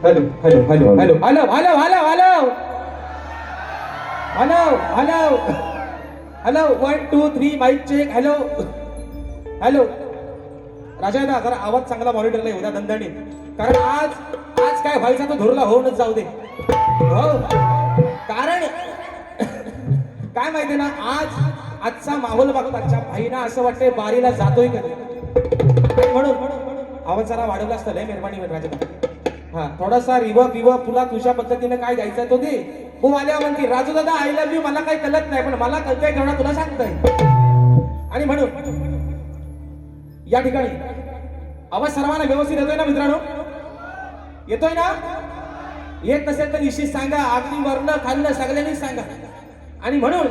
Hello hello hello hello hello hello hello hello hello hello hello 1 2 3 mic check hello hello Raja Dada जरा आवाज चांगला मॉनिटरला येऊ द्या दणदणीत, कारण आज आज काय व्हायचा तो धुरला होऊनच जाऊ दे. हो कारण काय माहितीये ना, आजचा माहोल बघताच्या भाईना असं वाटतंय बारीला जातोय कधी, म्हणून आवाज जरा वाढवला असता लय मेहरबानी होईल राजा. हा थोडासा रिवर्ब तुला तुझ्या पद्धतीने काय द्यायचं तो दे. तू आल्या म्हणती राजू दादा आय लव्ह यू, मला काही कळत नाही पण मला कळतंय तेवढा तुला सांगतोय. आणि म्हणून या ठिकाणी आवाज सर्वांना व्यवस्थित येतोय ना मित्रांनो? येतोय ना? येत नसेल तर निश्चित सांगा, अगदी वर्ण खाल्लं सगळ्यांनी सांगा. आणि म्हणून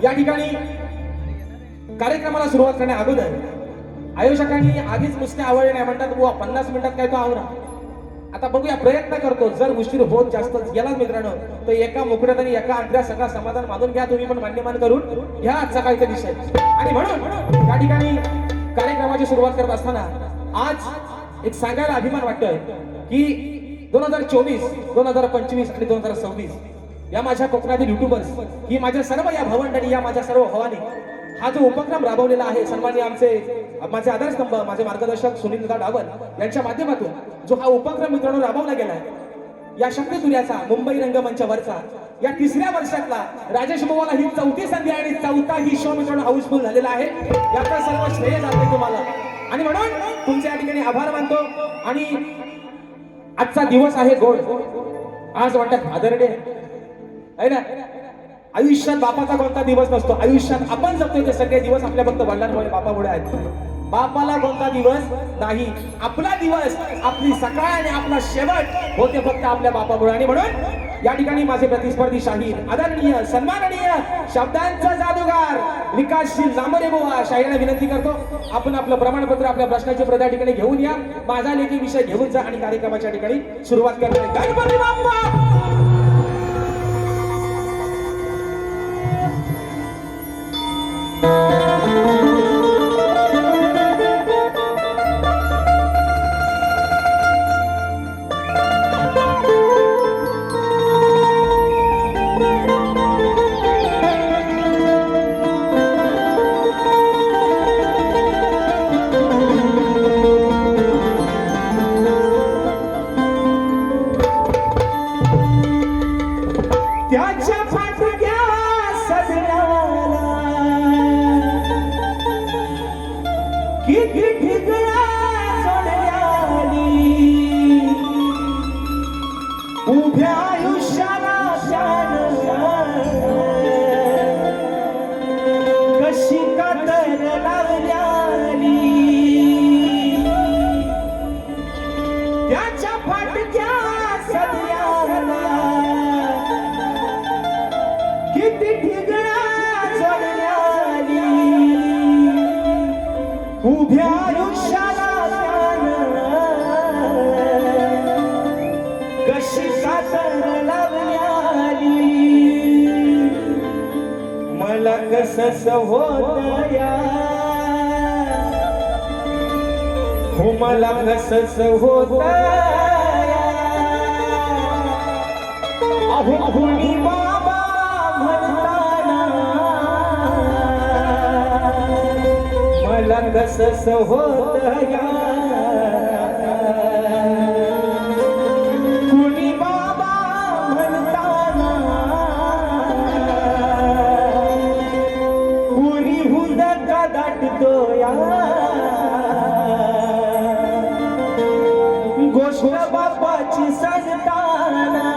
या ठिकाणी कार्यक्रमाला सुरुवात करण्या अगोदर आयोजकांनी आधीच नुसते आवडले नाही, म्हणतात बुवा 50 मिनिटात काय तो आवरा. आता बघूया, प्रयत्न करतो. जर उशीर होत जास्त गेलाच मित्रांनो तर एका मुकड्यात आणि एका अंतऱ्यात सगळा समाधान मानून घ्या, तुम्ही पण मान्यमान करून घ्या आजचा काहीतरी विषय. आणि म्हणून या ठिकाणी कार्यक्रमाची सुरुवात करत असताना आज एक सांगायला अभिमान वाटतोय की 2024 2025 आणि 2026 या माझ्या कोकणातील युट्यूबर्स, ही माझ्या सर्व या भवंडणी, या माझ्या सर्व भावानी हा जो उपक्रम राबवलेला आहे, सन्माननीय माझे आधारस्तंभ, माझे मार्गदर्शक सुनील डावल यांच्या माध्यमातून जो हा उपक्रम मित्रांनो राबवला गेला आहे, या शक्तिसूर्याचा मुंबई रंगमंचावरचा या 3ऱ्या वर्षातला राजेश भाऊला ही 4थी संधी आणि 4था ही शो मित्रांनो हाऊसफुल झालेला आहे. याचा सर्व श्रेय जाते तुम्हाला. आणि म्हणून तुमचे या ठिकाणी आभार मानतो. आणि आजचा दिवस आहे गोड, आज वाटत फादर डे आहे ना. आयुष्यात बापाचा कोणता दिवस नसतो, आयुष्यात आपण जगतोय ते सगळे दिवस आपल्या फक्त वडिलांमुळे बापामुळे आहेत. बापाला कोणता दिवस नाही, आपला दिवस, आपली सकाळ आणि आपला शेवट होते फक्त आपल्या बापामुळे. आणि म्हणून या ठिकाणी माझे प्रतिस्पर्धी शाहीर, आदरणीय सन्माननीय शब्दांचा जादूगार विकासशील नामरे बुवा शाहीरांना विनंती करतो, आपण आपलं प्रमाणपत्र, आपल्या प्रश्नाचे प्रत या ठिकाणी घेऊन या, माझा लेखी विषय घेऊन जा आणि कार्यक्रमाच्या ठिकाणी सुरुवात करतोय. गणपती बाप्पा त्याच्या फाटक्या सजण्याला किती ठिकळा सोडल्याली, उभ्या आयुष्याला शान कशी कातर लावल्याली. त्याच्या फाटक्या सजण्याला किती ठिगळा सोडल्याली, उभ्या आयुष्याला शान कशी कातर लावल्याली. मला कसंच होत या, हो मला कसंच होत या, अहो कुणी बाबा म्हणताना मला कसंच होत या, कुणी बाबा म्हणताना पुरी हुंदका दाटतो या. गोष्ट बापाची सांगताना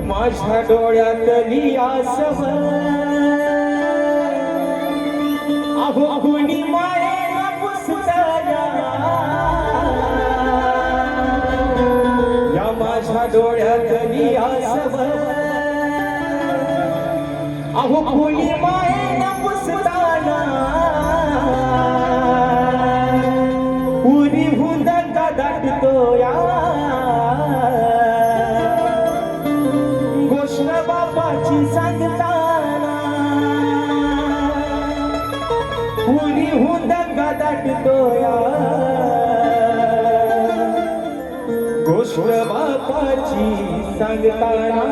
माझ्या डोळ्यातली आसव, अहो कुणी मायेला पुसताया, या माझ्या डोळ्यातली आसव, अहो कुणी मायेला पुसताना पुरी हुंदका दाटतो या. गोष्ट बापाची सांगताना पुरी हुंदका दाटतो या. सुर बापाची सांगताना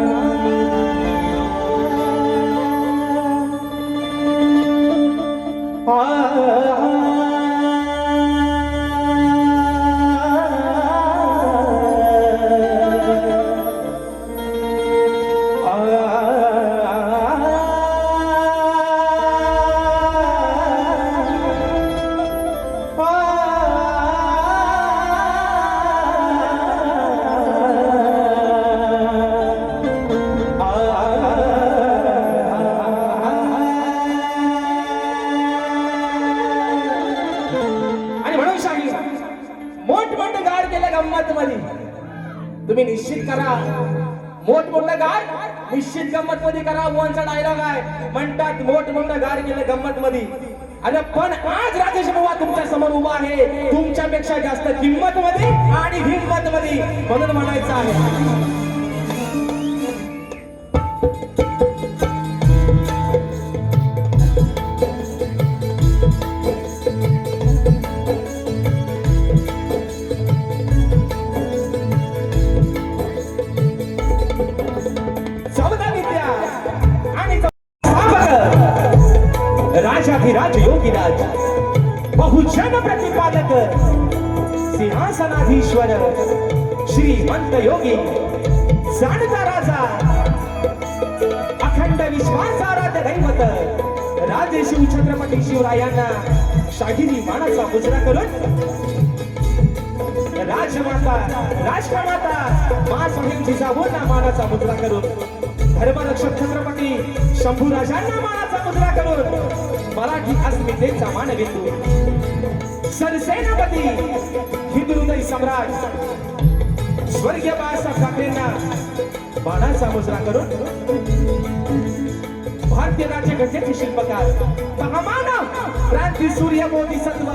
मोठमोठं गाड केलं गंमत मध्ये तुम्ही निश्चित करा मोठमोठं गाड निश्चित गंमत मध्ये करा मोहनचा डायलॉग आहे म्हणतात मोठमोठं गाड केलं गंमत मध्ये आणि पण आज राजेश बुवा तुमच्या समोर उभा आहे तुमच्यापेक्षा जास्त किंमत मध्ये आणि हिंमत मध्ये म्हणून म्हणायचं आहे राजाधिराज योगीराज बहुजन प्रतिपादक सिंहासनाधीश्वर श्रीमंत योगी जाणता राजा अखंड विश्वासाराध्य दैवत राजे शिव छत्रपती शिवरायांना शाहिरी मानाचा मुजरा करून राजमाता राष्ट्रमाता मा साहेब जिजाऊंना मानाचा मुजरा करून धर्मरक्षक छत्रपती शंभूराजांना मानाचा मुजरा करून मराठी अस्मितेचा मानबिंदू सरसेनापती हिंदुहृदय सम्राट स्वर्गीय बाळासाहेब ठाकरेंना मानाचा मुजरा करून भारतीय राज्यघटनेचे शिल्पकार महामानव क्रांती सूर्य बोधिसत्व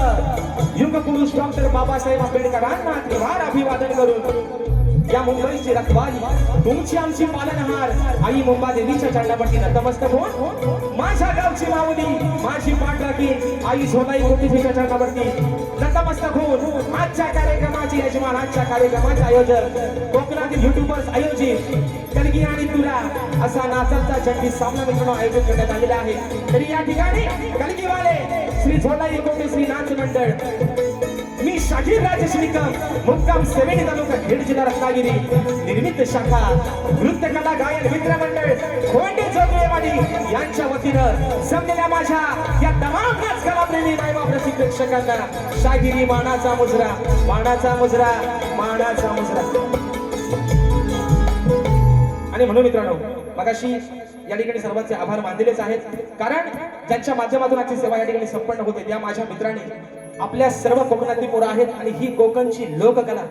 युग पुरुष डॉक्टर बाबासाहेब आंबेडकरांना त्रिवार अभिवादन करून या मुंबईची रखवाली तुमची आमची पालनहार आई मुंबा देवीच्या चरणापट्टी नतमस्तक होऊन माझ्या गावची माऊली माझी पाठराखी आई झोलाई कोटीच्या चरणापट्टी नतमस्तक होऊन आजच्या कार्यक्रमाचे यजमान आजच्या कार्यक्रमाचे आयोजक कोकणातील युट्यूबर्स आयोजित कलगी आणि तुरा असा नाचाचा जंगी सामना मित्रांनो आयोजित करण्यात आलेला आहे तरी या ठिकाणी कलगीवाले श्री झोलाई कोटी श्री नाच मंडळ मी शाहीर राजेश निकम मुक्काम सेवेनी तालुका खेड जिल्हा रत्नागिरी निर्मित शाखा नृत्य कला गायन मित्र मंडळ खोंडे जोगळेवाडी यांच्या वतीनं जमलेल्या माझ्या या तमाम नाच कलाप्रेमी मायबाप रसिक प्रेक्षकांना शाहिरी मानाचा मुजरा मानाचा मुजरा मानाचा मुजरा आणि म्हणून मित्रांनो मगाशी या ठिकाणी सर्वांचे आभार मानलेलेच आहेत कारण ज्यांच्या माध्यमातून आजची सेवा या ठिकाणी संपन्न होते त्या माझ्या मित्रांनी आपल्या सर्व कोकणातली पोरं आहेत आणि ही कोकणची लोककला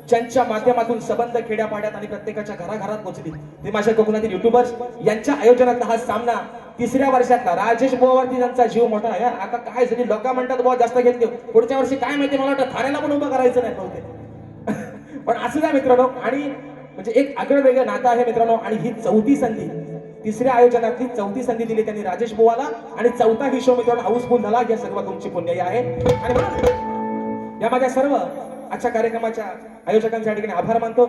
ज्यांच्या माध्यमातून संबंध खेड्यापाड्यात आणि प्रत्येकाच्या घराघरात पोहोचली ते माझ्या कोकणातील युट्यूबर्स यांच्या आयोजनात हा सामना तिसऱ्या वर्षातला राजेश बुवावरती त्यांचा जीव मोठा आहे आता काय झाली लोक म्हणतात बुवा जास्त घेतले पुढच्या वर्षी काय माहिती मला वाटतं थाऱ्याला पण उभं करायचं नाही बहुतेक पण असं द्या मित्रांनो आणि म्हणजे एक आगळं वेगळं नातं आहे मित्रांनो आणि ही चौथी संधी तिसऱ्या आयोजनातली चौथी संधी दिली त्यांनी राजेश बुवाला आणि चौथा ही शो मित्रांनो हाऊसफुल झाला या सर्व तुमची पुण्याई आहे आणि म्हणून या माझ्या सर्व आजच्या कार्यक्रमाच्या आयोजकांच्या ठिकाणी आभार मानतो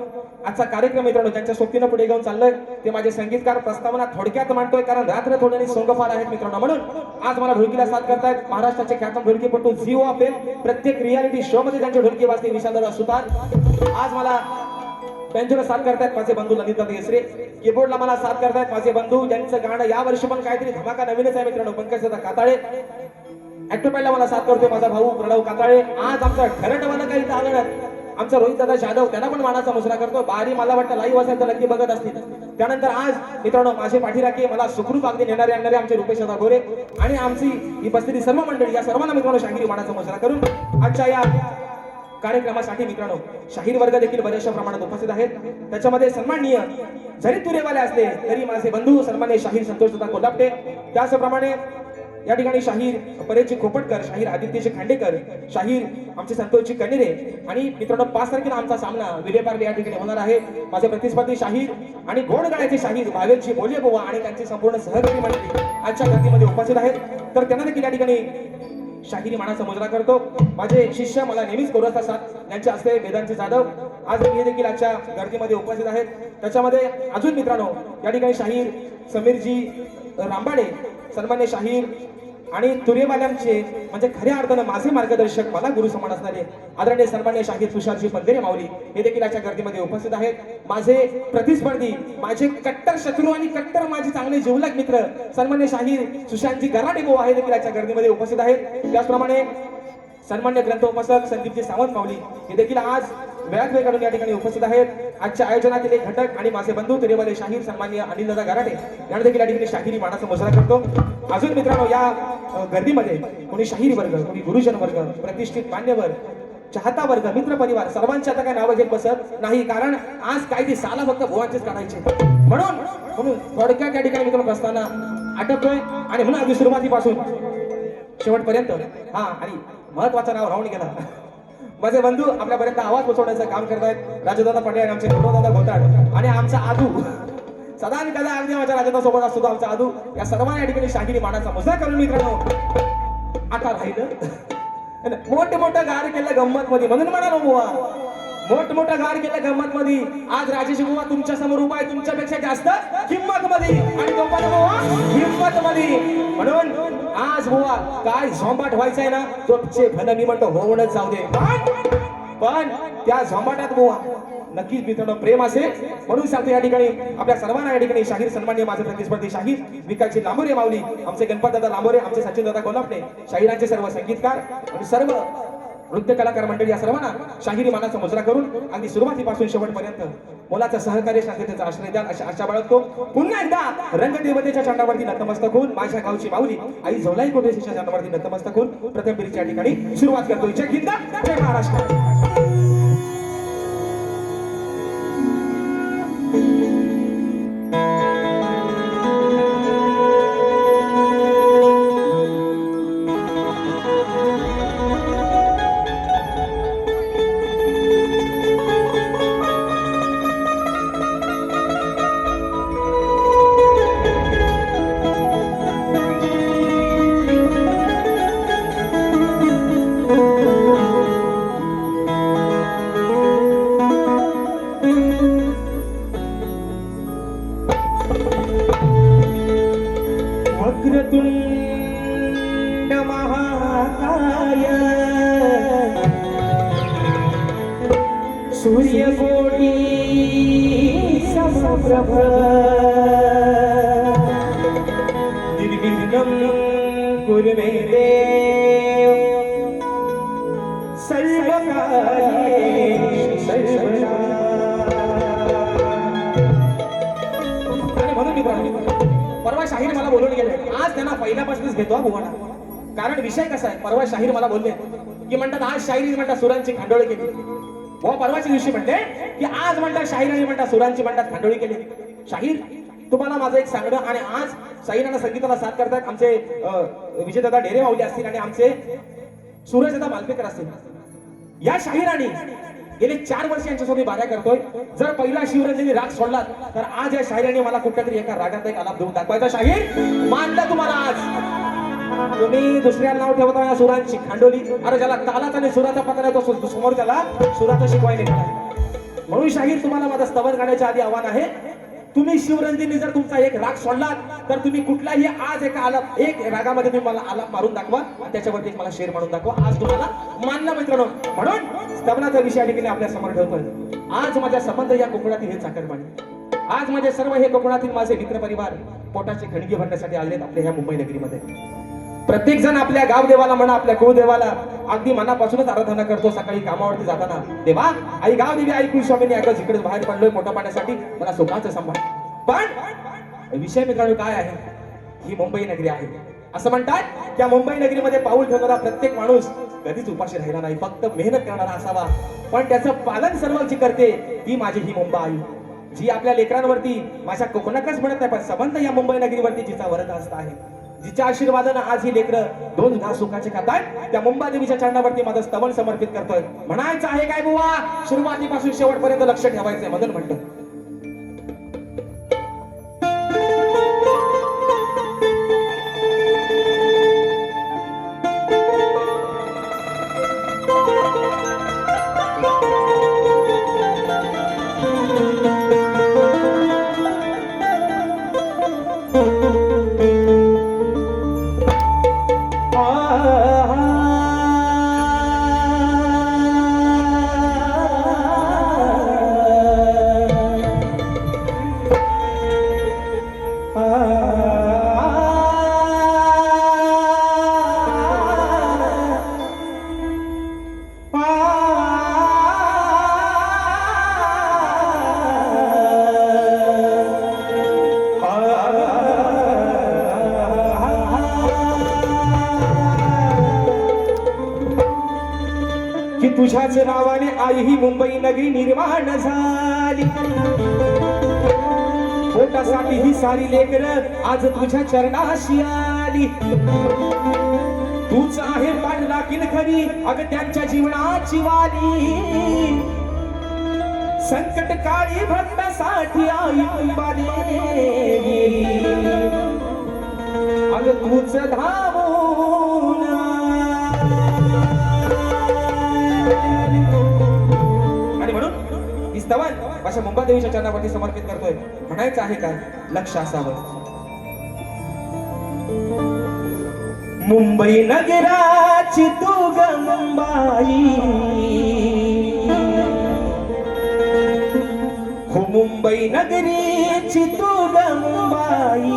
आजचा कार्यक्रम मित्रांनो ज्यांच्या सोबतीनं पुढे घेऊन चाललोय ते माझे संगीतकार प्रस्तावना थोडक्यात मांडतोय कारण रात्र थोड्याने सोंगफार आहेत मित्रांनो म्हणून आज मला ढोलकीला साथ करतायत महाराष्ट्राचे ख्यातनाम ढोलकीपटू झी ऑफ प्रत्येक रियालिटी शो मध्ये त्यांचे ढोलकी वाजते विशालदादा सुतार आज मला बेंजोला साथ करतायत माझे बंधू ललिता देसरे कीबोर्डला मला साथ करतायत माझे बंधू ज्यांचं गाणं या वर्षी पण काहीतरी धमाका नवीनच आहे मित्रांनो पंकजदा काताळे ऍक्टोपॅडला मला साथ करतोय माझा भाऊ प्रणव काताळे आज आमचा ठरटवाला काही आलं नाही आमचा रोहित दादा जाधव त्यांना पण मानाचा मुजरा करतो बारी मला वाटतं लाईव्ह असेल तर नक्की बघत असतील त्यानंतर आज मित्रांनो माझे पाठीराखे मला सुखरूप अगदी नेणारे आणणारे आमचे रुपेश दादा गोरे आणि आमची ही बसलेली सर्व मंडळी या सर्वांना मित्रांनो शाहिरी मानाचा मुजरा करून आजच्या या कार्यक्रमासाठी मित्रांनो शाहीर वर्ग देखील बऱ्याचशा प्रमाणात उपस्थित आहेत त्याच्यामध्ये सन्माननीय जरी तुरेवाले असले तरी माझे बंधू सन्माननीय शाहीर संतोष दादा कोल्हापटे त्याचप्रमाणे या ठिकाणी शाहीर परेशजी खोपटकर शाहीर आदित्यजी खांडेकर शाहीर आमचे संतोषजी कनेरे आणि मित्रांनो 5 तारखेला आमचा सामना विलेपार्ले या ठिकाणी होणार आहे माझे प्रतिस्पर्धी शाहीर आणि घोडगाड्याचे शाहीर भावेशजी बोलेबुवा आणि त्यांची संपूर्ण सहकारी मंडळी आजच्या गर्दीमध्ये उपस्थित आहेत तर त्यांना देखील या ठिकाणी शाहिरी मानाचा मुजरा करतो. माझे शिष्य मला नेहमीच कौरवत असतात. त्यांचे असते वेदांचे जाधव आज हे देखील आजच्या गर्दीमध्ये उपस्थित आहेत. त्याच्यामध्ये अजून मित्रांनो या ठिकाणी शाहीर समीरजी रांबाडे, सन्मान्य शाहीर आणि तुरेवाल्यांचे म्हणजे खऱ्या अर्थानं माझे मार्गदर्शक, मला गुरु समान असणारे आदरणीय सन्मान्य शाहीर तुषारजी पंधेरे माऊली हे देखील आजच्या गर्दीमध्ये उपस्थित आहेत. माझे प्रतिस्पर्धी, माझे कट्टर शत्रू आणि कट्टर माझे चांगले जीवलग मित्र सन्मान्य शाहीर सुशांतजी गराडे बुवा हे देखील आजच्या गर्दीमध्ये उपस्थित आहेत. त्याचप्रमाणे सन्मान्य ग्रंथ उपासक संदीपजी सावंत माऊली हे देखील आज वेळात वेळ काढून या ठिकाणी उपस्थित आहेत. आजच्या आयोजनातील एक घटक आणि माझे बंधू तुरेवाले शाहीर सन्माननीय अनिलदादा गराडे यांना देखील या ठिकाणी शाहिरी मानाचा मुजरा करतो. अजून मित्रांनो या गर्दीमध्ये कोणी शाहीर वर्ग, कोणी गुरुजन वर्ग, प्रतिष्ठित मान्यवर, चाहता वर्ग, मित्र परिवार सर्वांची आता काय नावं घेत बसत नाही, कारण आज काय ती साला फक्त भुवांचेच काढायचे. म्हणून थोडक्यात या ठिकाणी मित्रांनो प्रस्तावना आटपतोय आणि म्हणून अगदी सुरुवातीपासून शेवटपर्यंत हा आणि महत्वाचं नाव राहून गेला. माझे बंधू आपल्यापर्यंत आवाज पोहोचवण्याचं काम करतायत. राजदादा पाटील आणि आमचे गौरवदादा घोटाळ आणि आमचा आदू सदा आणि कदा अगदी माझ्या राजदा सोबत असतो तो आमचा आदू. या सर्वांना या ठिकाणी शाहिरी मानाचा मुजरा करून मित्रांनो आता राहिलं मोठं गार केलं गंमत मध्ये, म्हणून म्हणालो बुवा मोठं गार केलं गंमत मध्ये. आज राजेश बुवा तुमच्या समोर उभा आहे, तुमच्यापेक्षा जास्त किंमत मध्ये आणि तो पण बुवा हिंमत मध्ये. म्हणून आज बुवा काय झोंबाट व्हायचंय ना तो भन मी म्हणतो होऊनच जाऊ दे, पण त्या झोंबाटात बुवा नक्कीच मित्रांनो प्रेम असेल. म्हणून सांगतो या ठिकाणी आपल्या सर्वांना या ठिकाणी शाहीर सन्मान्य माझे प्रतिस्पर्धी शाहीर विकासजी लांबोरे माऊली, आमचे गणपतदादा लांबोरे, आमचे सचिनदादा कोल्हापणे, शाहिरांचे सर्व संगीतकार आणि सर्व नृत्य कलाकार मंडळी या सर्वांना शाहिरी मानाचा मुजरा करून अगदी सुरुवातीपासून शेवटपर्यंत मोलाचा सहकार्य शांततेचा आश्रय द्याल अशा आशा बाळगतो. पुन्हा एकदा रंगदेवतेच्या चांडावरती नतमस्तक होऊन माझ्या गावची माऊली आई झोलाई कोटेच्या चांडावरती नतमस्तक होऊन प्रथम फेरीच्या ठिकाणी सुरुवात करतो. जय हिंद, जय महाराष्ट्र. वक्रतुंड महाकाय सूर्यकोटी समप्रभ निर्विघ्नं कुरु मे देव सर्वकार्येषु सर्वदा. परवा शाहीर मला बोलून गेले, आज त्यांना पहिल्यापासूनच घेतो बुवाना. कारण विषय कसा आहे, परवा शाहीर मला बोलले की म्हणतात आज शाहिरी म्हणतात सुरांची खांडोळी केली. बुवा परवाच्या दिवशी म्हणते की आज म्हणतात शाहिरांनी म्हणतात सुरांची म्हणतात खांडोळी केली. शाहीर तुम्हाला माझं एक सांगणं, आणि आज शाहिरांना संगीताला साथ करतात आमचे विजयदादा ढेरे माऊली असतील आणि आमचे सूरजदादा मालपेकर असतील. या शाहिरांनी गेले 4 वर्ष यांच्यासोबत बाऱ्या करतोय. जर पहिला शिवरंजनी राग सोडला तर आज या शाहिरांनी मला कुठल्या तरी एका रागात एक आलाप देऊन दाखवायचा. शाहीर मानलं तुम्हाला आज. तुम्ही दुसऱ्याला नाव ठेवता या सुरांची खांडोली. अरे ज्याला तालाचा आणि सुराचा पत्ता तो समोर त्याला सुराचा शिकवायला निघाला. म्हणून शाहीर तुम्हाला माझं स्तवन काढण्याच्या आधी आव्हान आहे, तुम्ही शिवरंजनी जर तुमचा एक राग सोडला तर तुम्ही कुठलाही आज एका आलाप एक रागामध्ये तुम्ही मला आलाप मारून दाखवा आणि त्याच्यावरती मला शेर मारून दाखवा. आज तुम्हाला मानलं मित्रांनो. म्हणून स्तवनाचा विषय ठिकाणी आपल्या समोर ठेवतोय. आज माझ्या संबंध या कोकणातील हे चाकरमानी, आज माझे सर्व हे कोकणातील माझे मित्र परिवार पोटाची खणगी भरण्यासाठी आलेत आपल्या ह्या मुंबई नगरीमध्ये. प्रत्येक जण आपल्या गाव देवाला म्हणा, आपल्या कुळदेवाला अगदी मनापासूनच आराधना करतो. सकाळी कामावरती जाताना देवा आई गाव देवी आई कुलस्वामीने ऐकत इकडे बाहेर पडलोय पोटा पाण्यासाठी, मला सुखाचं सांभाळ. पण विषय मित्रांनो काय आहे, ही मुंबई नगरी आहे. असं म्हणतात त्या मुंबई नगरीमध्ये पाऊल ठेवणारा प्रत्येक माणूस कधीच उपाशी राहिला नाही, फक्त मेहनत करणारा असावा. पण त्याचं पालन सर्व जी करते ती माझी ही मुंबई, जी आपल्या लेकरांवरती माझ्या कोकणातच म्हणत नाही पण संबंध या मुंबई नगरीवरती जिचा वरद हस्त आहे, जिच्या आशीर्वादानं आज ही लेकरं 2 घास सुखाचे खातात, त्या मुंबई देवीच्या चरणावरती माझं स्तवन समर्पित करतोय. म्हणायचं आहे काय बुवा, सुरुवातीपासून शेवटपर्यंत लक्ष ठेवायचंय म्हणून म्हणतो. की तुझ्याच नावाने आई ही मुंबई नगरी निर्माण झाली. पोटासाठी ही सारी लेकर आज तुझ्या चरणाशी आली. तूच आहे पाठलाखील खरी अग त्यांच्या जीवनाची वाली. संकट काळी भक्तासाठी आई अंबादेवी अग तूच धावून आणि म्हणून ही स्तवन माझ्या मुंबादेवीच्या चरणावरती समर्पित करतोय. म्हणायचं आहे काय लक्ष असावं. मुंबई नगराची तू ग मुंबाई हो मुंबई नगरीची तू ग मुंबाई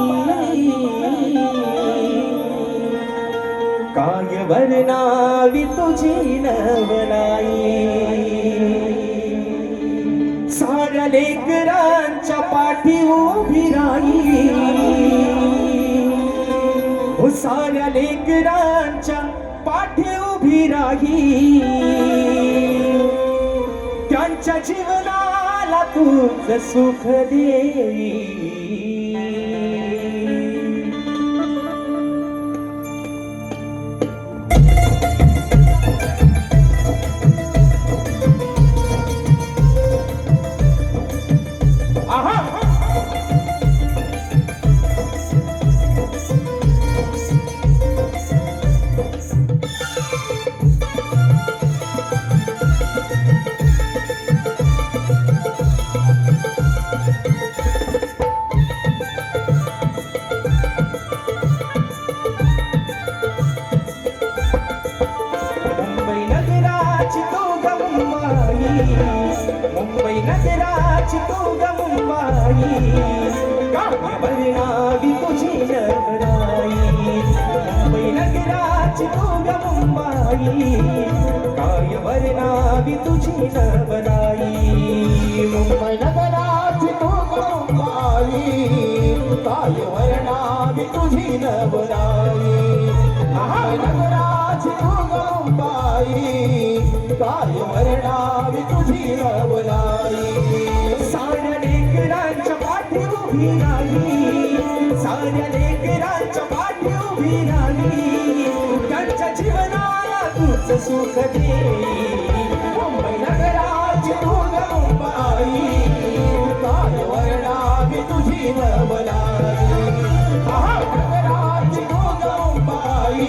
काय वर्णावी तुझी नवलाई. साऱ्या लेकरांच्या पाठी उभी राही हो साऱ्या लेकरांच्या पाठी उभी राही. त्यांच्या जीवनाला तूच सुख देई. मुंबई नगराची तू ग मुंबाई काय वर्णावी तुझी नवलाई. मुंबई नगराची तू ग मुंबाई काय वर्णावी तुझी नवलाई. मुंबई नगराची तू ग मुंबाई काय वर्णावी तुझी नवलाई. मुंबई नगराची तू ग मुंबाई काय वर्णावी तुझी नवलाई. साऱ्या लेकरांच्या पाठी उभी राही साऱ्या लेकरांच्या पाठी उभी राही. त्यांच्या जीवनाला तूच सुख देई. मुंबई नगराची तू ग मुंबाई काय वर्णावी तुझी नवलाई. नगराची तू ग मुंबाई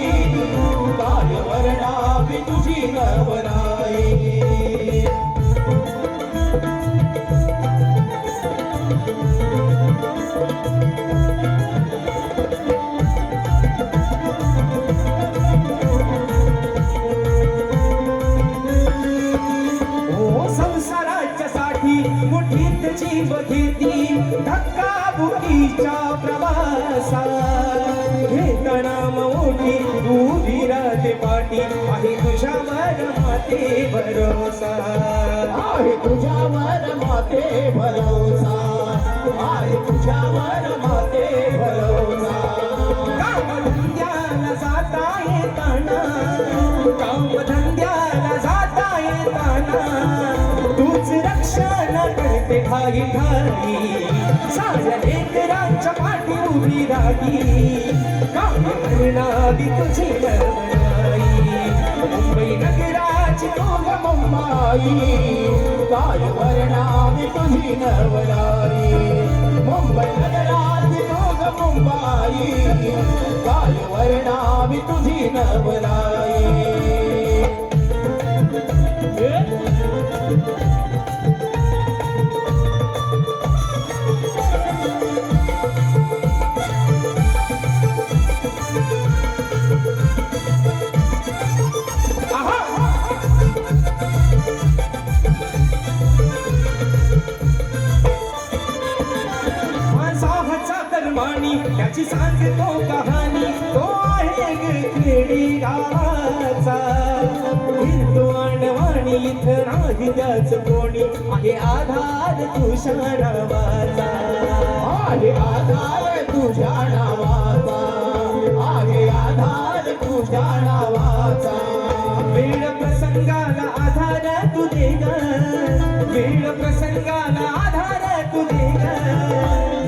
काय वर्णावी तुझी नवलाई. मुठीत जीव घेती धक्का बुकीच्या प्रवासात घेताना मोठी उभी राहते पाठी आहे तुझ्यावर माते भरोसा. आहे तुझ्यावर माते भरोसा आहे तुझ्यावर माते भरोसा. कामधंद्याला जाता येताना कामधंद्याला जाता येताना तूच रक्षण करते ठाई ठाई. साऱ्या लेकरांच्या पाठी उभी राही काय वर्णावी तुझी नवलाई. मुंबई नगराची तू ग मुंबाई काय वर्णावी तुझी नवलाई. मुंबई नगराची तू ग मुंबाई काय वर्णावी तुझी नवलाई. त्याची सांगतो कहाणी तो आहे खेडी गावाचा. हिंदू आणि इथं नाही त्याच कोणी आहे आधार तुझ्या नावाचा आहे आधार तुझ्या नावाचा आहे आधार तुझ्या नावाचा वेळ प्रसंगाला आधार तुझे ग वेळ प्रसंगाला आधार तुझे ग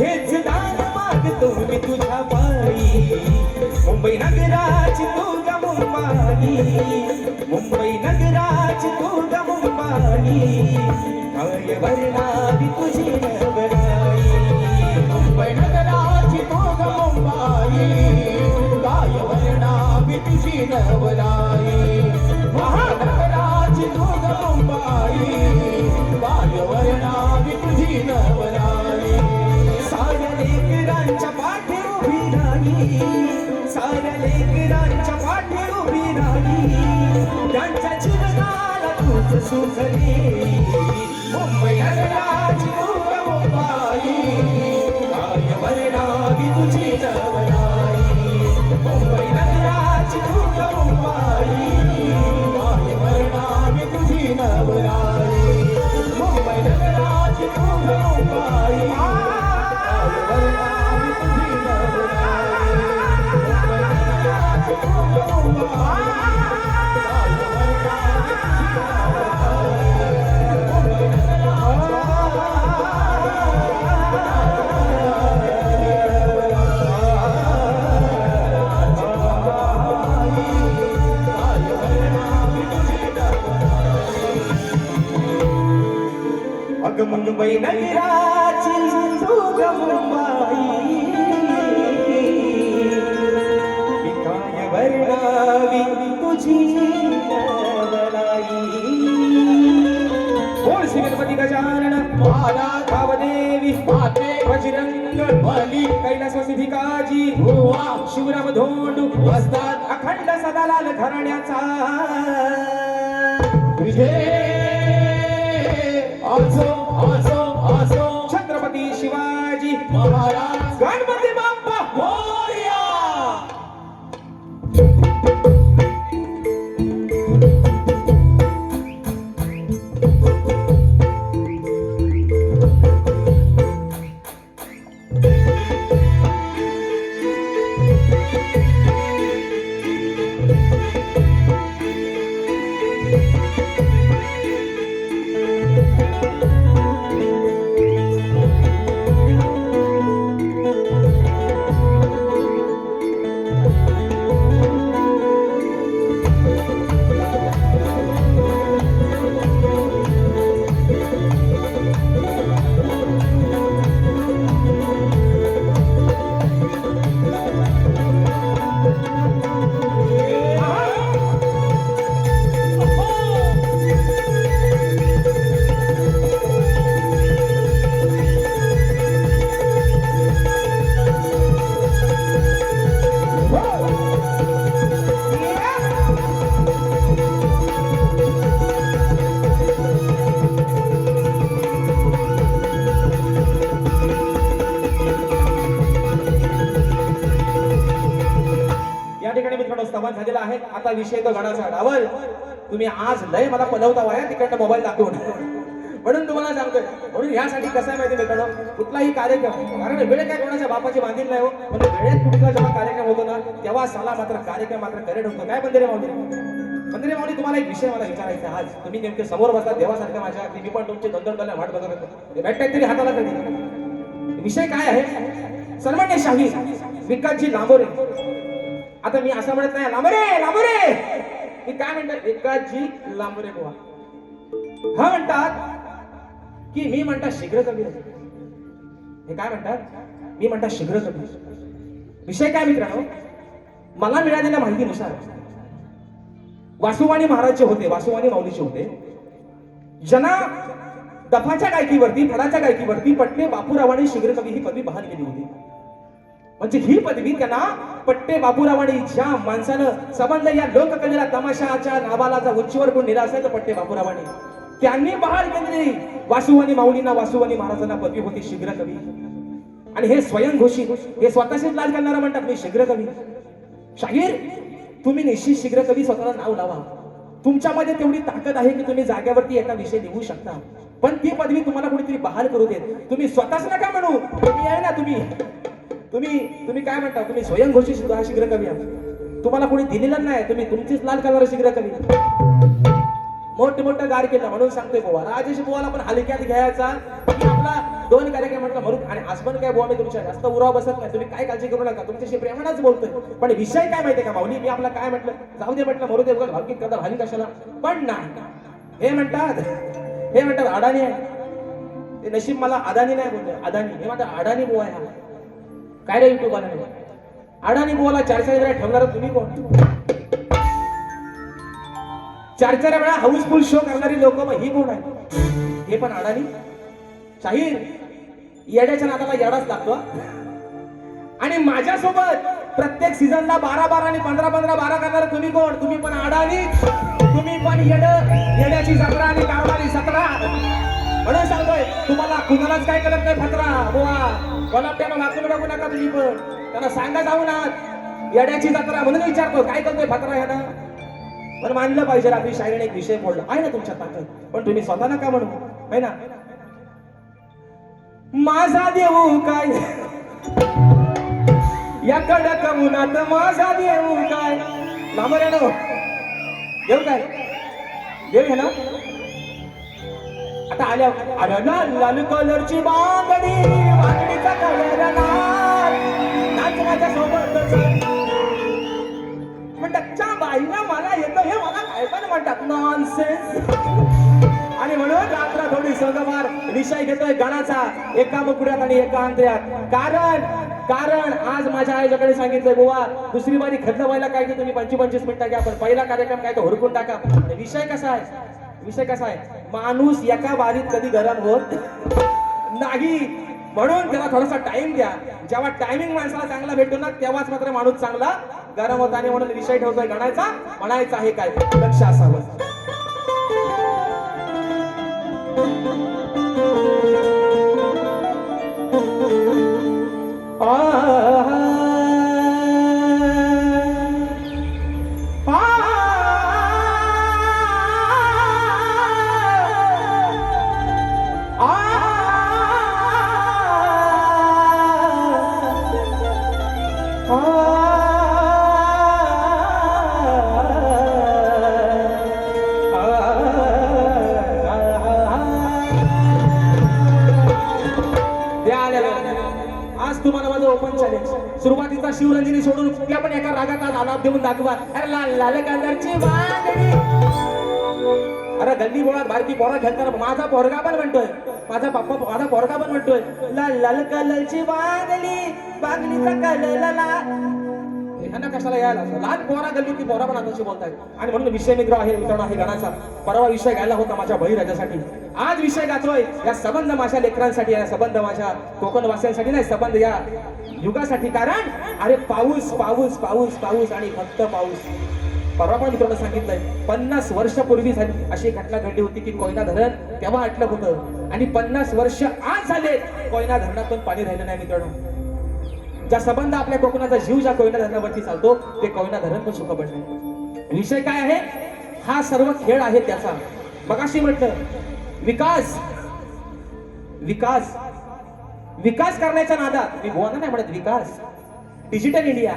हेच दान मागतो मी तुझ्या पायी मुंबई नगराची तू ग मुंबाई मुंबई नगराची तू ग मुंबाई काय वर्णावी तुझी नवराई मुंबई नगराची तू ग मुंबाई काय वर्णावी तुझी नवराई महानगराची तू ग मुंबाई काय वर्णावी तुझी नवराई साऱ्या लेकरांच्या पाठी उभी राही साऱ्या लेकरांच्या पाठी उभी राही त्यांच्या जीवनाला तूच सुखली मुंबई नगराची तू ग मुंबाई काय वर्णावी तुझी नवराई मुंबई नगराची तू ग मुंबाई काय वर्णावी तुझी नवराई मुंबई नगराची तू ग मुंबाई काय वर्णावी तुझी नवराई मुंबई नगराची तू ग मुंबाई काय वर्णावी तुझी नवराई अग मुंबई नगराची तू ग मुंबाई मी काय वर्णावी तुझी नवलाई बोल श्री गणपती गजानन महाराज भावदेवी माते बजरंग बली कैलासवासी भिकाजी भुवा शिवराम धोंडू वस्ताद अखंड सदालाल घराण्याचा विजय असो असो असो छत्रपती शिवाजी महाराज गणपती बाप्पा मोरया या ठिकाणी मित्रांनो स्तवन झालेला आहे. आता विषय तो गणाचा डावल. तुम्ही आज लय मला पलवता वाया तिकडनं मोबाईल दाखवून म्हणून तुम्हाला सांगतोय. म्हणून यासाठी कसं आहे माहिती मित्रांनो, कुठलाही कार्यक्रम कारण वेळ काय कोणाच्या बापाची बांधील नाही हो, म्हणजे वेळेत कुठला जेव्हा कार्यक्रम होतो ना तेव्हा साला मात्र कार्यक्रम मात्र करेक्ट होतो. काय बंदरे माऊली मंदिरे माऊली तुम्हाला एक विषय मला विचारायचा आहे. आज तुम्ही नेमके समोर बसतात देवासारख्या माझ्या, मी पण तुमचे दोन डोल्या वाट बघत होतो. भेटताय तरी हाताला कधी. विषय काय आहे, सन्मान्य शाही विकासजी लांबोरे. आता मी असं म्हणत नाही लांबरे लांबरे, मी काय म्हणतात विकासजी लांबरे बुवा. हा म्हणतात की मी म्हणतात शीघ्र कवी. हे काय म्हणतात, मी म्हणतात शीघ्र कवी. विषय काय मित्रांनो, मला मिळालेल्या माहितीनुसार वासुवाणी महाराजचे होते, वासुवाणी माऊलीचे होते, ज्यांना दफाच्या गायकीवरती फडाच्या गायकीवरती पट्टे बापूरावांनी शीघ्र कवी ही पदवी बहाल केली होती. म्हणजे ही पदवी त्यांना पट्टे बापूरावांनी ज्या माणसानं संबंध या लोककलेला तमाशाच्या नावाला जर उच्चवर करून नेला असेल तर पट्टे बापूरावांनी त्यांनी बहाल केलेली वासुवाणी माऊलींना वासुवाणी महाराजांना पदवी होती शीघ्र कवी. आणि हे स्वयंघोषित हे स्वतःशीच लाल करणारा म्हणतात मी शीघ्र कवी. शाहीर तुम्ही निश्चित शीघ्र कवी स्वतःला नाव लावा. तुमच्यामध्ये तेवढी ताकद आहे की तुम्ही जाग्यावरती एका विषय लिहू शकता, पण ती पदवी तुम्हाला कोणीतरी बहाल करू देत. तुम्ही स्वतःच नका म्हणू, तुम्ही आहे ना, तुम्ही तुम्ही तुम्ही काय म्हणता, तुम्ही स्वयंघोषित शीघ्र कवी आहात. तुम्हाला कोणी दिलेलं नाही, तुम्ही तुमचीच लाल कलर शीघ्र कवी. मोठं गार केलं म्हणून सांगतोय बुवा, राजेश बुवाला पण हलक्यात घ्यायचा. आपला 2 कार्यक्रम म्हटलं म्हणून, आणि हसबंड काय बुवा मी तुमच्या जास्त उराव बसत नाही, तुम्ही काय काळजी करू नका, तुमच्याशी प्रेमानच बोलतोय. पण विषय काय माहितीये का माऊली, मी आपला काय म्हटलं, जाऊ दे म्हटलं, मरू दे, बघा भावकी करता भावी कशाला. पण नाही, हे म्हणतात अडाणी आहे. ते नशीब मला अदानी नाही बोलले, अदानी. हे म्हणतात अडाणी बुवा आहे. काय रे युट्यूब आला अडाणी बुवाला 4-4 वेळा ठेवणार तुम्ही कोण? 4-4 वेळा हाऊसफुल शो करणारी लोक, मग ही कोण आहे? हे पण अडाणी. शाहीर येड्याच्या नादाला येडाच लागतो. आणि माझ्यासोबत प्रत्येक सीझनला 12 आणि 15 करणार तुम्ही कोण? तुम्ही पण अडाणी, तुम्ही पण येड्याची जत्रा आणि कारभारी सतरा. म्हणून सांगतोय तुम्हाला, कुणालाच काय करत नाही फतरा बुवा. कोणाला वाचून बघू नका तुम्ही, पण त्यांना सांगा जाऊ ना येड्याची जत्रा. म्हणून विचारतो काय करतोय फतरा ह्यानं. पण मानलं पाहिजे, रात्री शायरीने एक विषय बोलला आहे ना तुमच्या ताकद, पण तुम्ही स्वतः नका म्हणू, है ना. माझा देऊ काय या कडक उन्हात, माझा देऊ काय. लांबर येणं देऊ काय, देऊ हे ना. आता आल्या लाल कलरची बांगडी, बांगडीचा कलर लाल, नाच माझ्या सोबत म्हणतात बाईना मला येतं, हे मला काय पण म्हणतात नॉनसेन्स. आणि म्हणून रात्र थोडी संगमार विषय घेतोय गणाचा, एका मुकड्यात आणि एका अंतऱ्यात. कारण आज माझ्या आईच्याकडे सांगितलंय बुवा, दुसरी बारी खतलं व्हायला काय की तुम्ही 25 मिनिटं घ्या, पण पहिला कार्यक्रम काय तो हुडकून टाका. विषय कसा आहे, माणूस एका बारीत कधी गरम होत नाही, म्हणून त्याला थोडासा टाइम द्या. जेव्हा टायमिंग माणसाला चांगला भेटतो ना, तेव्हाच मात्र माणूस चांगला गरम होता. आणि म्हणून विषय ठेवतोय गणाचा, म्हणायचा आहे काय, लक्ष असावं. तुम्हाला माझं ओपन चॅलेंज. सुरुवातीचा शिवरंजनी सोडून कुठल्या पण एका रागात आज आलाप देऊन दाखवा. अरे लाल कलरची बांगडी. अरे गल्ली बोळात बारकी पोरा खेळताना माझा पोरगा पण म्हणतोय, माझा पोरगा पण म्हणतोय लाल कलरची बांगडी, बांगडीचा कलर ह्यांना कशाला यायला. लहान पोरा गल्ली ती पोरा पण आताशी बोलतायत. आणि म्हणून विषय मित्र आहे, मित्रांनो आहे गणाचा. परवा विषय गायला होता माझ्या बळीराजासाठी, आज विषय गातोय या संबंध माझ्या लेकरांसाठी, या संबंध माझ्या कोकणवासियांसाठी नाही, संबंध या युगासाठी. कारण अरे पाऊस पाऊस पाऊस पाऊस आणि फक्त पाऊस. परवा पण मित्रांनो सांगितलंय 50 वर्षापूर्वी झाली अशी घटना घडली होती की कोयना धरण तेव्हा आटलं होतं, आणि 50 वर्ष आज झाले कोयना धरणातून पाणी राहिलं नाही. मित्रांनो ज्या संबंध आपल्या कोकणाचा जीव ज्या कोयना धरणावरती चालतो, ते कोयना धरण पण सुख पडले. विषय काय आहे, हा सर्व खेळ आहे त्याचा. मगाशी म्हटलं विकास विकास विकास करण्याच्या नादात, मी बोलणार नाही म्हणत विकास, डिजिटल इंडिया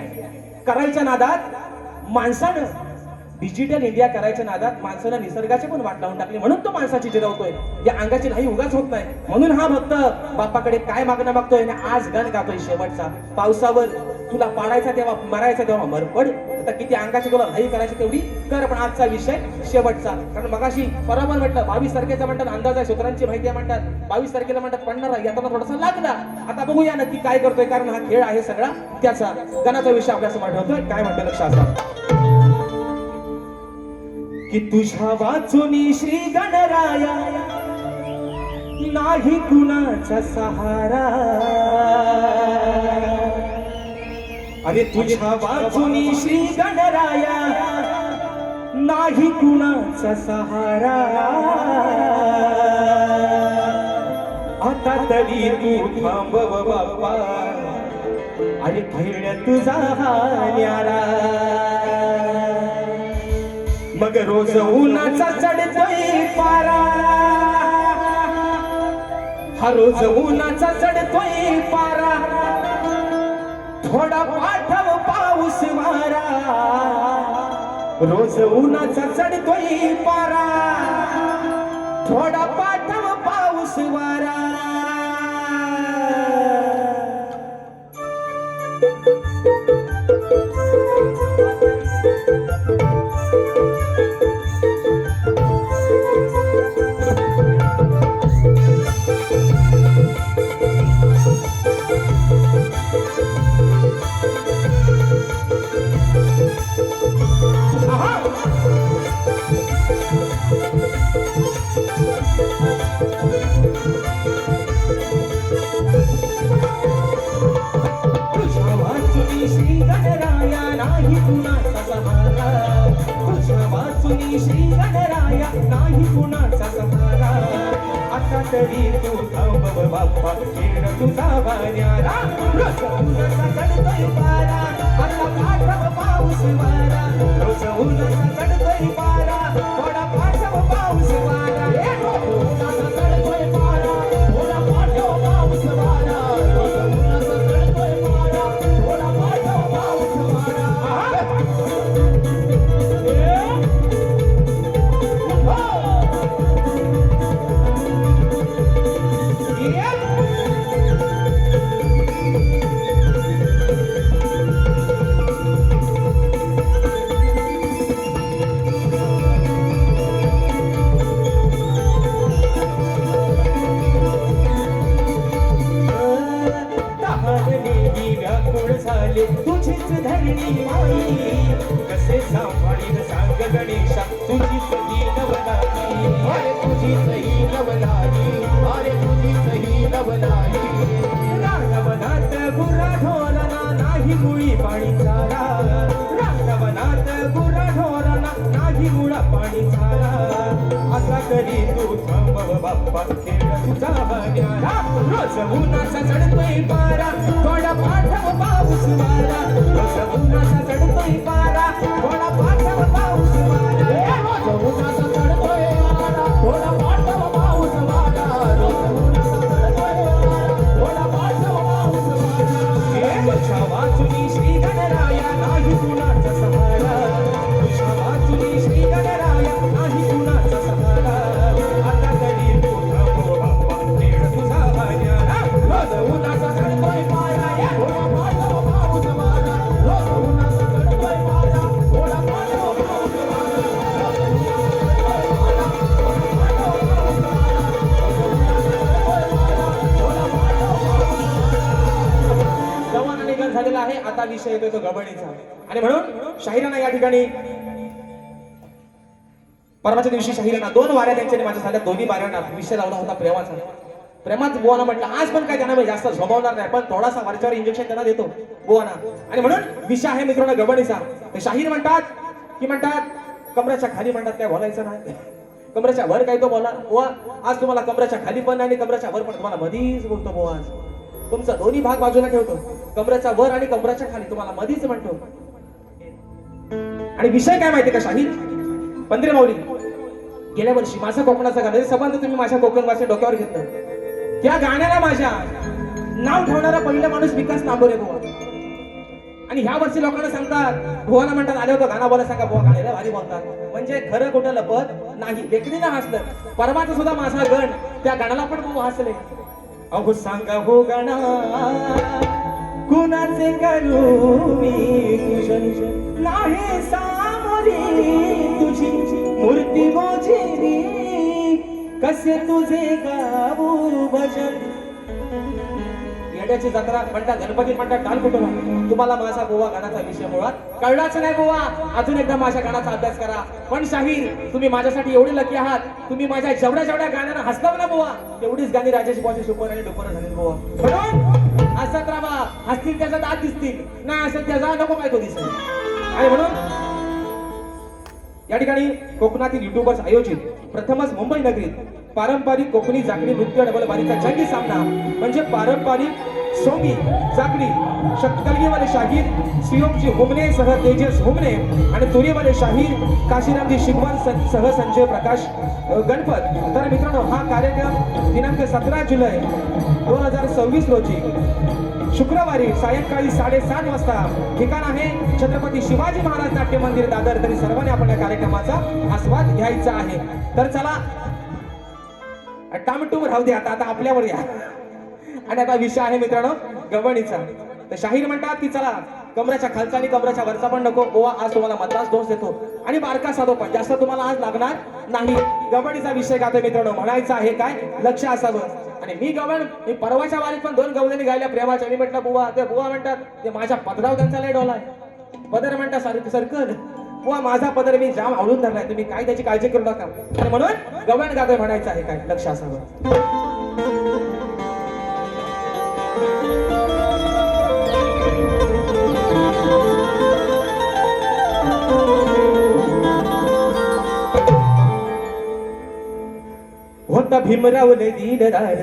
करायच्या नादात माणसानं, डिजिटल इंडिया करायच्या नादात माणसानं निसर्गाचे पण वाट लावून टाकली. म्हणून तो माणसाची जिरवतोय, या अंगाची नाही उगाच होत नाही. म्हणून हा भक्त बापाकडे काय मागणं मागतोय, आणि आज गण गातोय शेवटचा. पावसावर तुला पाडायचा तेव्हा मरायचा तेव्हा मरपड. आता किती अंगाची तुला नाही करायची तेवढी कर, पण आजचा विषय शेवटचा. कारण मगाशी बरोबर म्हटलं 22 तारखेचा म्हणतात अंदाज आहे, सूत्रांची माहिती आहे म्हणतात 22 तारखेला म्हणतात पडणार आहे. आता थोडासा लागला, आता बघूया नक्की काय करतोय, कारण हा खेळ आहे सगळा त्याचा. गणाचा विषय आपल्यासमोर ठेवतोय, काय म्हणतोय लक्ष असा की तुझ्या वाचुनी श्री गणराया नाही कुणाचा सहारा. अरे तुझ्या वाचुनी श्री गणराया नाही कुणाचा सहारा. आता तरी तू थांबव बाप्पा, अरे खेळ तुझा हा न्यारा. मग रोज उन्हाचा चढतोय पारा, हा रोज उन्हाचा चढतोय पारा, थोडा पाठव पाऊस वारा, रोज उन्हाचा चढतोय पारा, थोडा पाठव पाऊस वारा. श्री गणराया नाही कुणाचा सहारा, तुझ्या वाचुनी श्री गणराया नाही कुणाचा सहारा. आता तरी तू थांबव बाप्पा खेळ तुझा वाऱ्याला, रोज उन्हाचा चढतोय पारा, आता पाठव पाऊस वारा, रोज उन्हाचा चढतोय पारा, थोडा पाठव पाऊस वारा. उन्हाचा चढतोय पारा, थोडा पाठव पाऊस वारा, रोज उन्हाचा चढतोय पारा, थोडा पाठव पाऊस वारा. तुझीच धरणी माई, कसे सांभाळील सांग गणेशा तुझीच ही नवनाई. अरे तुझी सही नवनाई, अरे तुझी सही नवनाई. रांगवनात गुरा ढोरणा नाही मुळी पाणी चारा, रांगवनात गुरा ढोरणा नाही मुळा पाणी चारा. असा तरी तू थांबव बाप्पा खेळ तुझा वाऱ्याला, रोज उन्हाचा चढतोय पारा, थोडा पाठव पाऊस वारा, रोज उन्हाचा चढतोय पारा, थोडा पाठव पाऊस वारा. रोज उन्हाचा चढतोय पारा, थोडा पाठव पाऊस वारा, रोज उन्हाचा चढतोय पारा, थोडा पाठव पाऊस वारा. तुझ्या वाचुनी श्री गणराया नाही कुणाचा सहारा, तुझ्या वाचुनी श्री गणराया नाही कुणाचा सहारा. आता तरी तू थांबव बाप्पा खेळ तुझा वाऱ्याला, रोज उन्हाचा चढतोय पारा, थोडा पाठव पाऊस वारा, रोज उन्हाचा चढतोय पारा, थोडा पाठव पाऊस वारा, रोज उन्हाचा चढतोय पारा, थोडा पाठव पाऊस वारा, रोज उन्हाचा चढतोय पारा, थोडा पाठव पाऊस वारा. जवान निघन झालेला आहे. आता विषय येतोय तो गबडीचा, आणि म्हणून शाहिरांना या ठिकाणी परवाच्या दिवशी शाहिरांना 2 वाऱ्या त्यांच्याने माझ्या झाल्या, दोन्ही वाऱ्यांना विषय लावला होता प्रेमाचा. प्रेमात बुवाना म्हटलं आज पण काय त्यांना जास्त झोपवणार नाही, पण थोडासा वरच्यावर इंजेक्शन त्यांना देतो बुवाना. आणि म्हणून विषय आहे मित्रांनो गबडीचा. ते शाहीर म्हणतात कमराच्या खाली म्हणतात काय बोलायचं नाही, कमराच्या वर काय तो बोला बुवा. आज तुम्हाला कमराच्या खाली पण आणि कमराच्या वर पण तुम्हाला मधीच बोलतो बुवा. आज तुमचा दोन्ही भाग बाजूला ठेवतो, कमराच्या वर आणि कमराच्या खाली तुम्हाला मधीच म्हणतो. आणि विषय काय माहितीये का शाहीर पंधरे माऊली, गेल्या वर्षी माझा कोकणाचा गाणं सबंध तुम्ही माझ्या कोकण भाषे डोक्यावर घेतलं. त्या गाण्याला माझ्या नाव ठेवणारा पहिला माणूस विकास नांबोरे बुवा. आणि ह्या वर्षी लोकांना सांगतात बुवाला म्हणतात आले होतं गाणं बोला सांगा बुवा, गाण्याला भारी बोलतात. म्हणजे खरं कुठं लपत नाही. व्यक्तीला हसलं. परवाचा सुद्धा माझा गण त्या गाण्याला पण बुवा हसले. अहो सांगा हो गाणा कुणाचे करू मी पूजन, नाही सामोरी तुझी मूर्ती मोजेरी, कसे तुझे गाऊ भजन. येड्याची जत्रा म्हणतात, गणपती म्हणतात टाल कुटुंब. तुम्हाला माझा गोवा गाण्याचा विषय मुळात कळलाच नाही गोवा. अजून एकदा माझ्या गाण्याचा अभ्यास करा. पण शाहीर तुम्ही माझ्यासाठी एवढे लकी आहात, तुम्ही माझ्या जेवढ्या गाण्यांना हसलाव ना गोवा, तेवढीच गाणी राजेश बाजी सुपर आणि डुपर झाली गोवा. म्हणून हसत राहा. हसतील त्याचा दात दिसतील, नाही असेल त्याचा नको काय तो दिसेल. आणि म्हणून या ठिकाणी कोकणातील युट्यूबर्स आयोजित प्रथमच मुंबई नगरीत पारंपरिक कोकणी जागरी नृत्य डबल बारीचा जंगी सामना म्हणजे पारंपरिक सोंगी जाकडी शक्कलगीवाले शाहीर श्रीओमजी हुमने सह तेजस हुमने आणि तुरीवाले शाहीर काशीरामजी शिगवण सह संजय प्रकाश गणपत. तर मित्रांनो हा कार्यक्रम दिनांक 17 जुलै 2026 रोजी शुक्रवारी सायंकाळी 7:30 वाजता ठिकाण आहे छत्रपती शिवाजी महाराज नाट्य मंदिर दादर. तरी सर्वांनी आपण या कार्यक्रमाचा आस्वाद घ्यायचा आहे. तर चला टामटूम राहू दे, आता आता आपल्यावर या. आणि आता विषय आहे मित्रांनो गवणीचा. तर शाहीर म्हणतात की चला कमराच्या खालचा आणि कमराच्या वरचा पण नको ओवा, आज तुम्हाला मद्रास डोस देतो आणि बारका साधो पण जास्त तुम्हाला आज लागणार नाही. गवणीचा विषय गातोय मित्रांनो. म्हणायचं आहे काय लक्ष असावं. आणि मी गवण मी परवाच्या वारीत पण 2 गवळणी गायल्या प्रेमाच्या. मी म्हटलं बुवा, ते बुवा म्हणतात ते माझ्या पदराव त्यांचा लय डोला आहे. पदर म्हणतात सरकल बुवा माझा पदर मी जाम आवडून धरलाय, तुम्ही काय त्याची काळजी करू नका. आणि म्हणून गवण गातोय म्हणायचं आहे काय लक्ष असावं. होता भीमराव लय दीनदार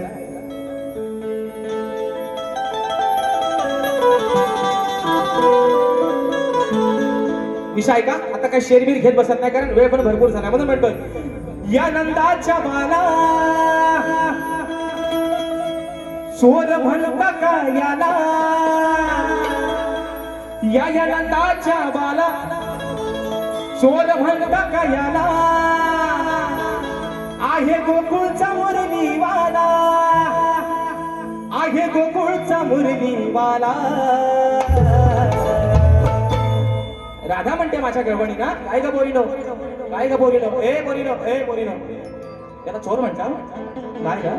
विषय का आता काय शेरबीर घेत बसत नाही कारण वेळ पण भरपूर झाला. म्हणून म्हणतोय या नंदाच्या बाला चोर म्हणता का याला, या नंदाच्या बाला चोर म्हणता का याला, आहे गोकुळचा मुरलीवाला, आहे गोकुळचा मुरलीवाला. राधा म्हणते माझ्या गवळणीला काय ग बोलिनो, काय ग बोलिनो, ए बोलिनो, ए बोलिनो. त्याला चोर म्हणता काय ग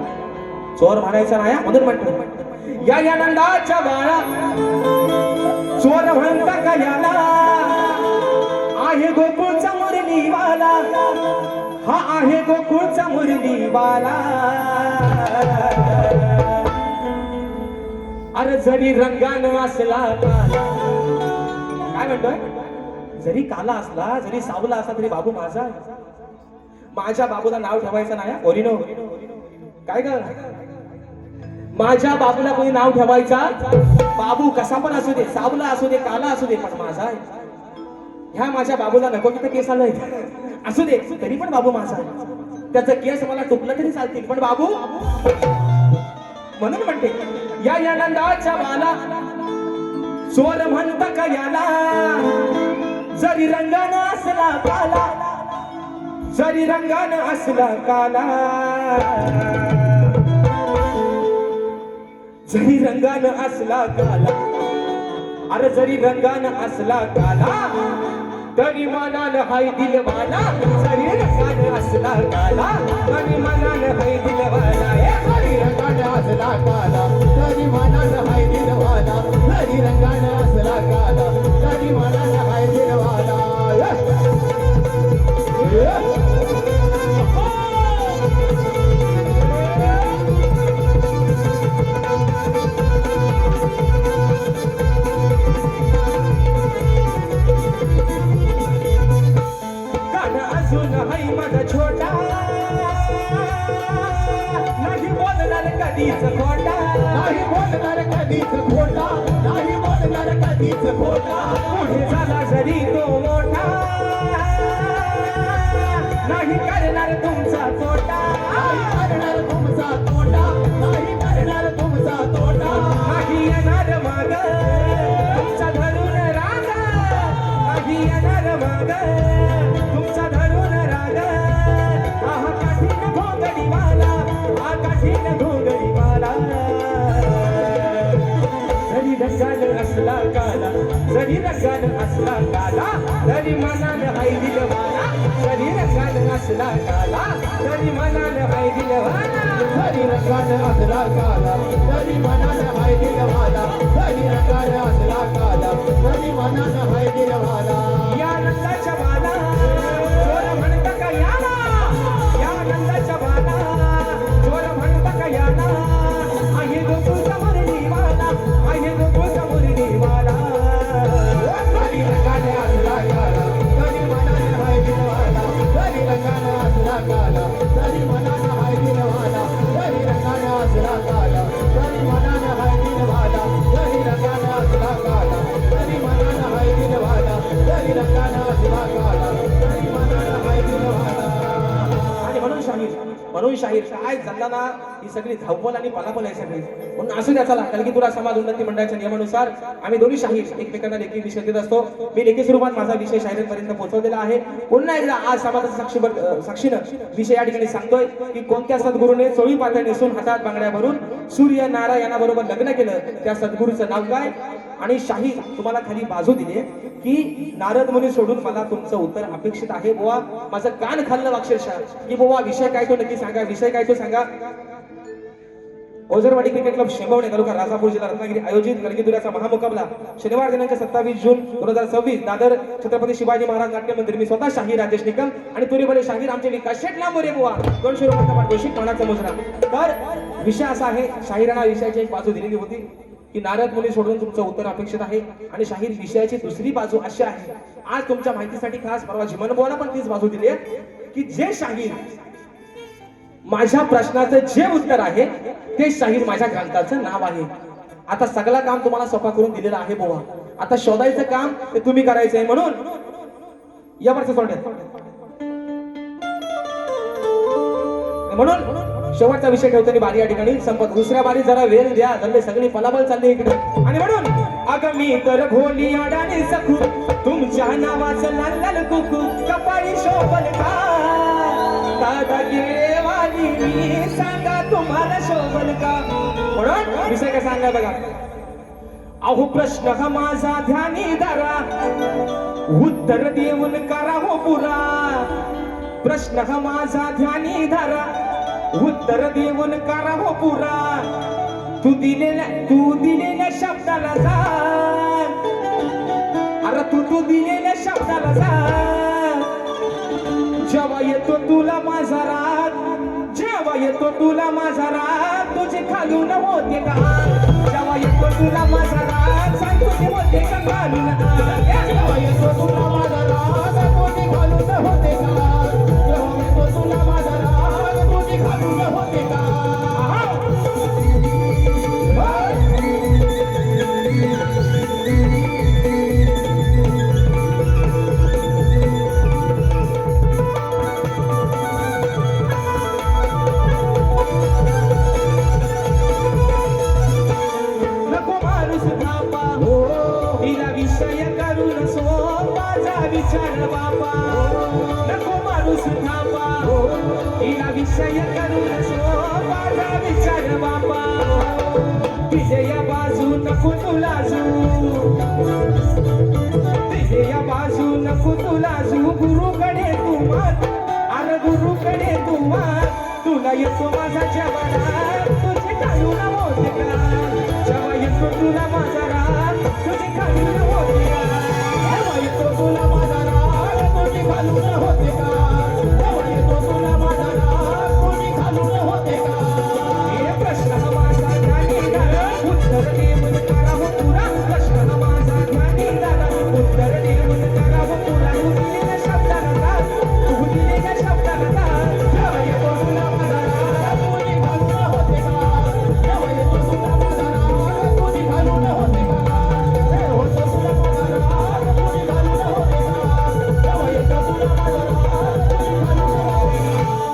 चोर म्हणायचं नाही म्हणून म्हणतो या नंदाच्या बाळा चोर म्हणता का याला, आहे गोकुळचा मुरलीवाला, हा आहे गोकुळचा मुरलीवाला. अरे जरी रंगानं असला काला, काय म्हणतोय जरी काला असला जरी सावला असला तरी बाबू माझा. माझ्या बाबूला नाव ठेवायचं नाही ओरिनो. काय ग माझ्या बाबूला कोणी नाव ठेवायचा बाबू कसा पण असू दे, सावला असू दे, काला असू दे, पण माझा आहे. ह्या माझ्या बाबूला नको तिथं केस आलाय असू दे तरी पण बाबू माझा आहे. त्याचं केस मला टुकलं तरी चालतील पण बाबू. म्हणून म्हणते या नंदाच्या बाला चोर म्हणता का याला, जरी रंगानं असला काला, जरी रंगानं असला काला, जरी रंगानं असला काला. अरे जरी रंगानं असला काला तरी मनानं हाय दिलवाला, जरी रंगानं असला काला तरी मनानं हाय दिलवाला. जरी रंगानं असला काला तरी मनानं हाय दिलवाला, जरी रंगानं असला काला तरी मनानं हाय दिलवाला. अजून हाय माझा छोटा नाही बोलणार कधीच खोटा, नाही बोलणार कधीच खोटा, नाही बोलणार कधीच खोटा. पुढे झाला जरी तो मोठा नाही करणार तुमचा तोटा, नाही करणार तुमचा तोटा, नाही करणार तुमचा तोटा. नाही येणार माग तुमचा धरून राग, नाही येणार माग तुमचा धरून राग. हा काठीन घोगडीवाला, हा काठीन घोगडीवाला. जरी रंगानं असला काला, जरी रंगानं असला काला तरी मनानं हाय दिलवाला, जरी रंगानं असला काला तरी मनानं हाय दिलवाला. जरी रंगानं असला काला तरी मनानं हाय दिलवाला, जरी रंगानं असला काला तरी मनानं हाय दिलवाला. या नंदाच्या बाला चोर म्हणता का याला, या नंदाच्या बाला चोर म्हणता का याला, आहे गोकुळचा मुरलीवाला, आहे गोकुळचा मुरलीवाला. जरी रंगानं असला काला तरी मनानं हाय दिलवाला, जरी रंगानं असला काला तरी मनानं हाय दिलवाला, जरी रंगानं असला काला तरी मनानं हाय दिलवाला. म्हणून शाहीर काय झाला ना, ही सगळी धावपल आणि पलापल आहे सगळी. म्हणून असू द्या, चला कलगीतुरा समाज उन्नती मंडळाच्या नियमानुसार आम्ही दोन्ही शाहीर एकमेकांना लेखी विषय देत असतो. मी लेखी स्वरूपात माझा विषय शाहिरांपर्यंत पोहोचवलेला आहे. पुन्हा एकदा आज समाजाच्या साक्षीनं विषय या ठिकाणी सांगतोय की कोणत्या सद्गुरूने चोळी पात्या नेसून हातात बांगड्या भरून सूर्य नारायणाबरोबर लग्न केलं, त्या सद्गुरूचं नाव काय? आणि शाही तुम्हाला खाली बाजू दिली की नारद मुनी सोडून मला तुमचं उत्तर अपेक्षित आहे. बुवा माझं कान खाल्लं अक्षरशः की बुवा विषय काय तो नक्की सांगा, विषय काय तो सांगा. ओझरवाडी क्रिकेट क्लब शेंबवणे तालुका राजापूर जिल्हा रत्नागिरी आयोजित कलगीतुऱ्याचा महामुकाबला शनिवार दिनांक 27 जून 2026 दादर छत्रपती शिवाजी महाराज नाट्य मंदिर. मी स्वतः शाहीर राजेश निकम आणि तुरीबले शाहीर आमचे विकास शेठ लांबोरे बुवा 200 रुपयांचा पारितोषिक मानाचा मुजरा. तर विषय असा आहे, शाहिरांना विषयाची एक बाजू दिलेली होती की नारद मुनी सोडून तुमचं उत्तर अपेक्षित आहे. आणि शाहीर विषयाची दुसरी बाजू अशी आहे, आज तुमच्या माहितीसाठी खास परवा जिमन बुवाला पण तीच बाजू दिली आहे की जे शाहीर माझ्या प्रश्नाचं जे उत्तर आहे ते शाहीर माझ्या ग्रंथाचं नाव आहे. आता सगळं काम तुम्हाला सोपा करून दिलेलं आहे बुवा, आता शोधायचं काम ते तुम्ही करायचं आहे. म्हणून या वर्ष म्हणून शेवटचा विषय ठेवताना बारी या ठिकाणी संपत. दुसऱ्या बारी जरा वेळ द्या, चालले सगळी पलाबल चालली इकडे. आणि म्हणून अगं मी तर भोली अडाणी सखू, तुमच्या नावाचं लाल लाल कुकू, कपाळी शोभल का दादागिरीवाली, मी सांगा तुम्हाला शोभल का. म्हणून विषय काय सांगा बघा. अहो प्रश्न हा माझा ध्यानी धरा, उत्तर देऊन करा हो पुरा. प्रश्न हा माझा ध्यानी धरा, उत्तर देऊन करा हो पुरा. तू दिलेल्या शब्दाला जा, अरे तू दिलेल्या शब्दाला जा. जेव्हा येतो तुला माझा राग, जेव्हा येतो तुला माझा राग, तुझे खालून होते का. जेव्हा येतो तुला माझा राग, सांग तुझे होते का खालून. जेव्हा येतो तुला माझा राग, तुझे खालून होते का. जेव्हा येतो तुला माझा राग, तुझे खालून होते का. विचार बापा नको माणूस थांबा, हिला विषय करून सो माझा विचार बापा. तिथे या बाजू नको तुला जू, तिथे या बाजू नको तुला जू. गुरुकडे तू मात, अरे गुरुकडे तू मात. तुला येतो माझा जवाना, तुझे काढून होते का. जेव्हा येतो तुला माझा राग, तुझे काढून होते का. जेव्हा येतो तुला माझा राग, तुझे घालून होते का. जेव्हा येतो तुला माझा राग, तुझे घालून होते का. हे प्रश्न हा माझा ध्यानी धरा, उत्तर देऊन करा हो पुरा. प्रश्न हा माझा ध्यानी धरा, उत्तर देऊन करा हो पुरा. तू दिलेल्या शब्दाला जा, तू दिलेल्या शब्दाला जा. जेव्हा येतो तुला माझा राग, तुझे घालून होते का. जेव्हा येतो तुला माझा राग, तुझे घालून होते का. जेव्हा होतो तुला माझा राग, तुझे घालून होते का. जेव्हा येतो तुला माझा राग, तुझे घालून होते का.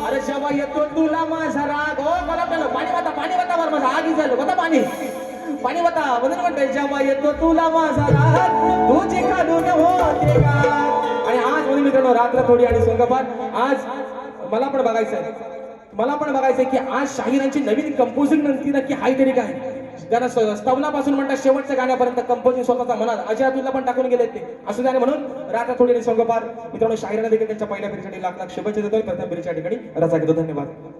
अरे जेव्हा येतो तुला माझा राग, हो मला पाणी वाता वर माझा आगी झालं होता. पाणी वाता म्हणून म्हणतोय जेव्हा येतो तुला माझा राग, तुझे घालून होते का. आणि आज म्हणून मित्रांनो रात्र थोडी आणि सोंगपार, आज मला पण बघायचंय की आज शाहिरांची नवीन कंपोजिंग नक्की हाय तरी काय. त्यांना स्तवनापासून म्हणतात शेवटच्या गाण्यापर्यंत कंपोजिंग स्वतःचा मनात अजय अतुलला पण टाकून गेले ते असू द्या. म्हणून रात्र थोडी आणि सोंगपार मित्रांनो शाहिरांना देखील त्यांच्या पहिल्या फेरीसाठी लाख शुभेच्छा देतोय. प्रथम फेरीच्या ठिकाणी रजा घेतो. धन्यवाद.